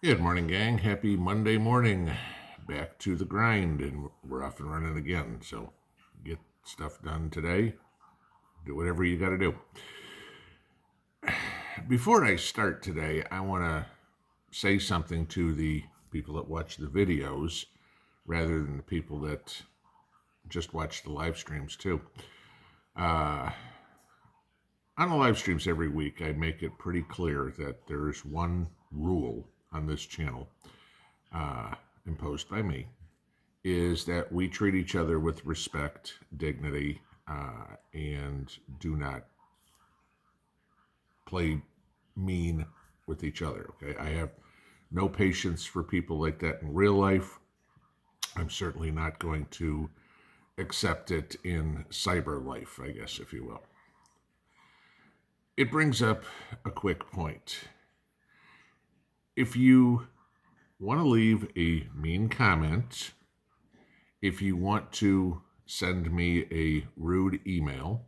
Good morning, gang. Happy Monday morning. Back to the grind, and we're off and running again. So get stuff done today. Do whatever you got to do. Before I start today, I want to say something to the people that watch the videos rather than the people that just watch the live streams, too. On the live streams every week, I make it pretty clear that there's one rule on this channel imposed by me, is that we treat each other with respect, dignity, and do not play mean with each other. Okay, I have no patience for people like that in real life. I'm certainly not going to accept it in cyber life, I guess, if you will. It brings up a quick point. If you want to leave a mean comment, if you want to send me a rude email,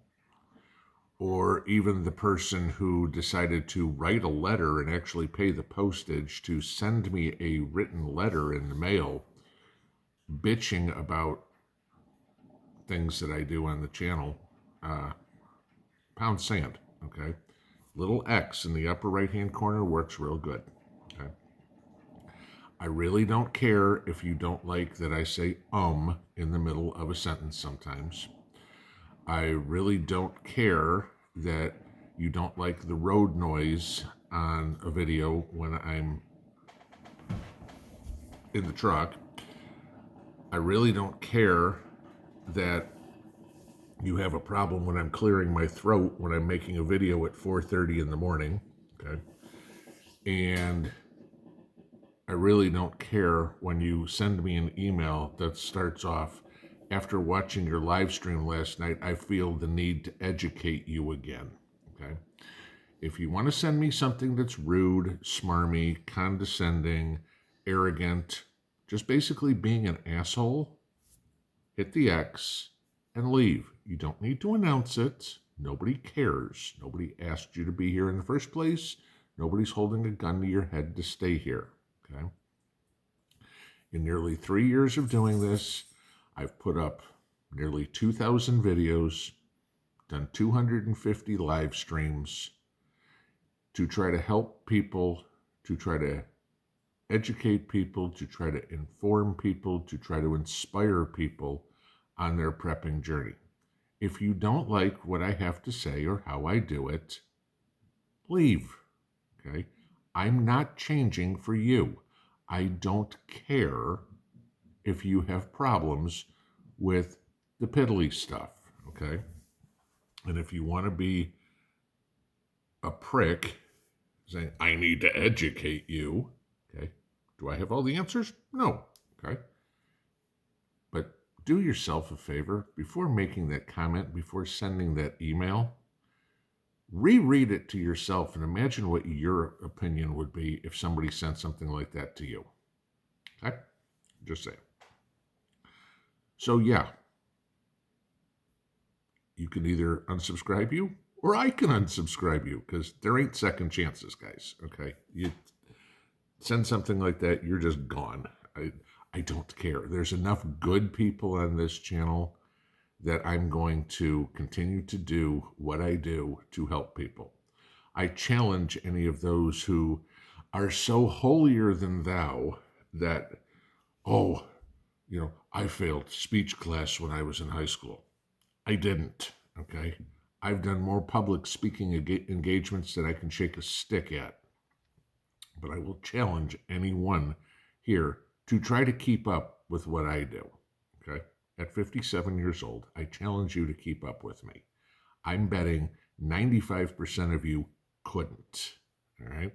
or even the person who decided to write a letter and actually pay the postage to send me a written letter in the mail bitching about things that I do on the channel, pound sand, okay? Little X in the upper right-hand corner works real good, okay? I really don't care if you don't like that I say in the middle of a sentence sometimes. I really don't care that you don't like the road noise on a video when I'm in the truck. I really don't care that you have a problem when I'm clearing my throat when I'm making a video at 4:30 in the morning, okay? And I really don't care when you send me an email that starts off, after watching your live stream last night, I feel the need to educate you again, okay? If you want to send me something that's rude, smarmy, condescending, arrogant, just basically being an asshole, hit the X and leave. You don't need to announce it. Nobody cares. Nobody asked you to be here in the first place. Nobody's holding a gun to your head to stay here, okay? In nearly 3 years of doing this, I've put up nearly 2,000 videos, done 250 live streams, to try to help people, to try to educate people, to try to inform people, to try to inspire people on their prepping journey. If you don't like what I have to say or how I do it, leave, okay? I'm not changing for you. I don't care if you have problems with the piddly stuff, okay? And if you want to be a prick, saying, I need to educate you, okay? Do I have all the answers? No, okay? But do yourself a favor before making that comment, before sending that email. Reread it to yourself and imagine what your opinion would be if somebody sent something like that to you. Okay? Just saying. So, yeah, you can either unsubscribe you or I can unsubscribe you because there ain't second chances, guys. Okay? You send something like that, you're just gone. I don't care. There's enough good people on this channel that I'm going to continue to do what I do to help people. I challenge any of those who are so holier than thou that, oh, I failed speech class when I was in high school. I didn't, okay? I've done more public speaking engagements than I can shake a stick at. But I will challenge anyone here to try to keep up with what I do, okay? At 57 years old, I challenge you to keep up with me. I'm betting 95% of you couldn't, all right?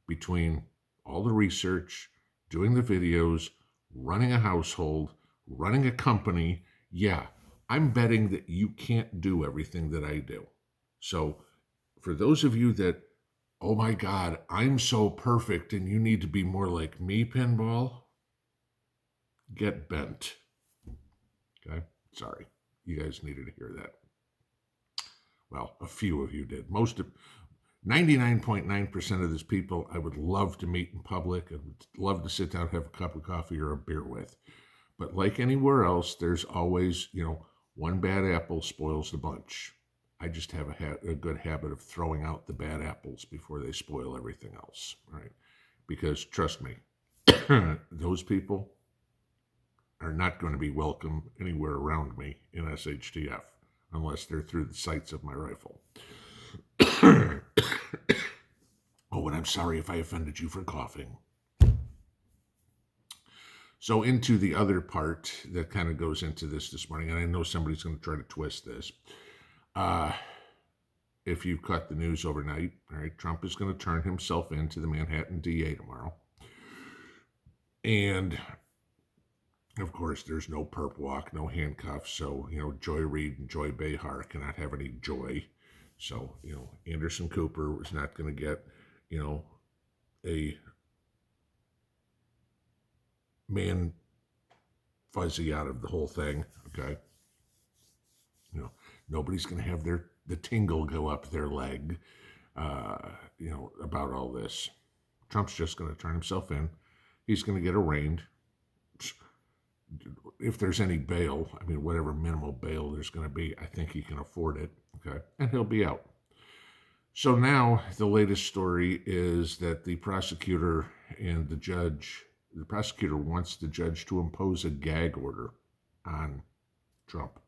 Between all the research, doing the videos, running a household, running a company, yeah, I'm betting that you can't do everything that I do. So for those of you that, oh my God, I'm so perfect and you need to be more like me, Pinball, get bent. Okay? Sorry. You guys needed to hear that. Well, a few of you did. 99.9% of these people I would love to meet in public. I would love to sit down, have a cup of coffee or a beer with. But like anywhere else, there's always, one bad apple spoils the bunch. I just have a good habit of throwing out the bad apples before they spoil everything else, right? Because trust me, those people are not going to be welcome anywhere around me in SHTF unless they're through the sights of my rifle. Oh, and I'm sorry if I offended you for coughing. So into the other part that kind of goes into this morning, and I know somebody's going to try to twist this. If you've caught the news overnight, all right, Trump is going to turn himself into the Manhattan DA tomorrow. And of course, there's no perp walk, no handcuffs. So, Joy Reid and Joy Behar cannot have any joy. So, Anderson Cooper is not going to get, a man fuzzy out of the whole thing. Okay. Nobody's going to have the tingle go up their leg, about all this. Trump's just going to turn himself in. He's going to get arraigned. If there's any bail, whatever minimal bail there's going to be, I think he can afford it. Okay. And he'll be out. So now the latest story is that the prosecutor and the prosecutor wants the judge to impose a gag order on Trump,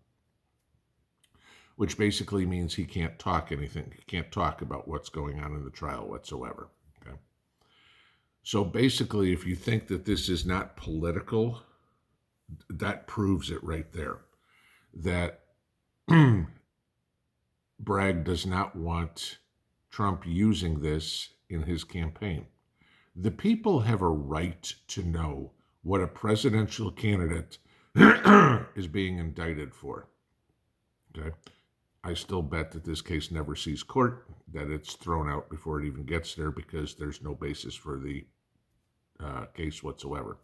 which basically means he can't talk anything. He can't talk about what's going on in the trial whatsoever. Okay. So basically, if you think that this is not political, that proves it right there. That Bragg does not want Trump using this in his campaign. The people have a right to know what a presidential candidate is being indicted for. Okay. I still bet that this case never sees court, that it's thrown out before it even gets there because there's no basis for the case whatsoever.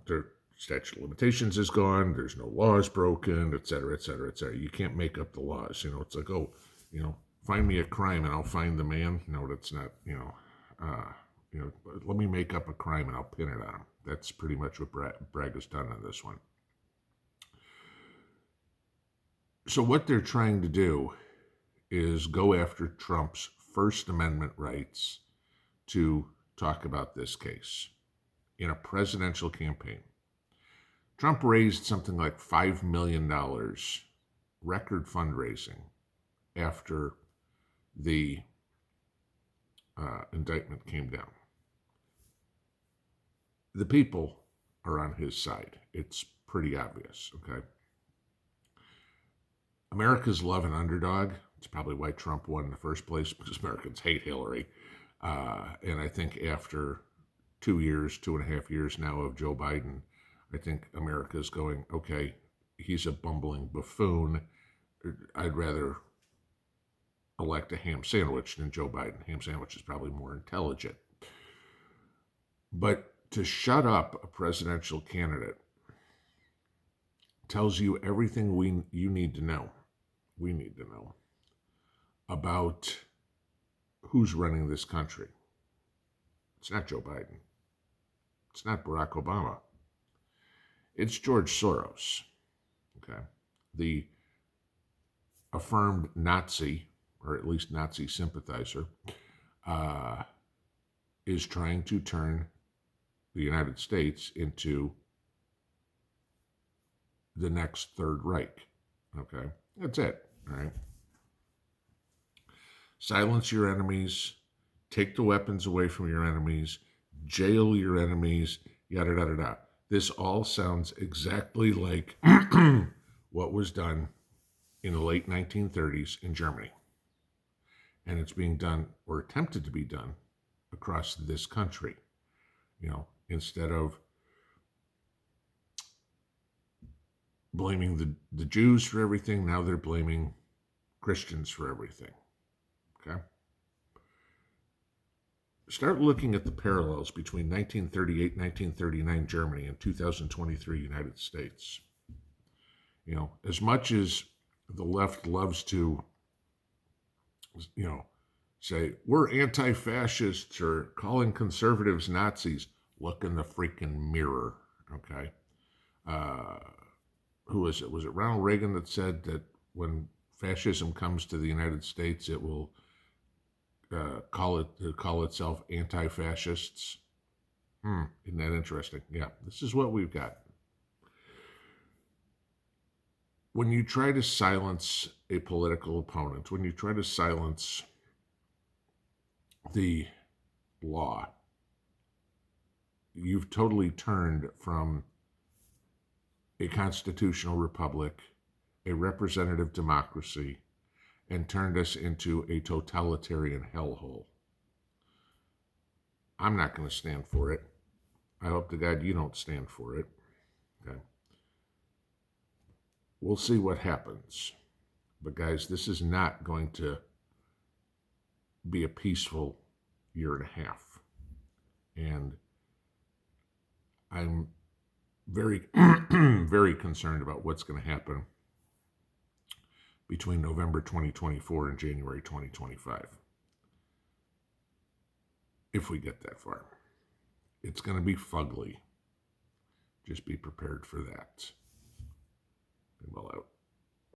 Their statute of limitations is gone, there's no laws broken, et cetera, et cetera, et cetera. You can't make up the laws. It's like, find me a crime and I'll find the man. No, that's not, let me make up a crime and I'll pin it on him. That's pretty much what Bragg has done on this one. So what they're trying to do is go after Trump's First Amendment rights to talk about this case in a presidential campaign. Trump raised something like $5 million, record fundraising, after the indictment came down. The people are on his side. It's pretty obvious, okay? Americans love an underdog. It's probably why Trump won in the first place, because Americans hate Hillary. And I think after 2.5 years now of Joe Biden, I think America's going, okay, he's a bumbling buffoon. I'd rather elect a ham sandwich than Joe Biden. Ham sandwich is probably more intelligent. But to shut up a presidential candidate tells you everything you need to know. We need to know about who's running this country. It's not Joe Biden. It's not Barack Obama. It's George Soros. Okay. The affirmed Nazi, or at least Nazi sympathizer, is trying to turn the United States into the next Third Reich. Okay. That's it. All right. Silence your enemies, take the weapons away from your enemies, jail your enemies, yada, yada, yada. This all sounds exactly like what was done in the late 1930s in Germany. And it's being done, or attempted to be done, across this country. Instead of blaming the Jews for everything, now they're blaming Christians for everything. Okay? Start looking at the parallels between 1938, 1939 Germany and 2023 United States. As much as the left loves to say we're anti-fascists or calling conservatives Nazis. Look in the freaking mirror, okay? Who was it? Was it Ronald Reagan that said that when fascism comes to the United States, it will call itself anti-fascists? Isn't that interesting? Yeah, this is what we've got. When you try to silence a political opponent, when you try to silence the law, you've totally turned from a constitutional republic, a representative democracy, and turned us into a totalitarian hellhole. I'm not going to stand for it. I hope to God you don't stand for it. Okay. We'll see what happens. But guys, this is not going to be a peaceful year and a half. And I'm very, very concerned about what's going to happen between November 2024 and January 2025. If we get that far. It's going to be fugly. Just be prepared for that. Pinball out.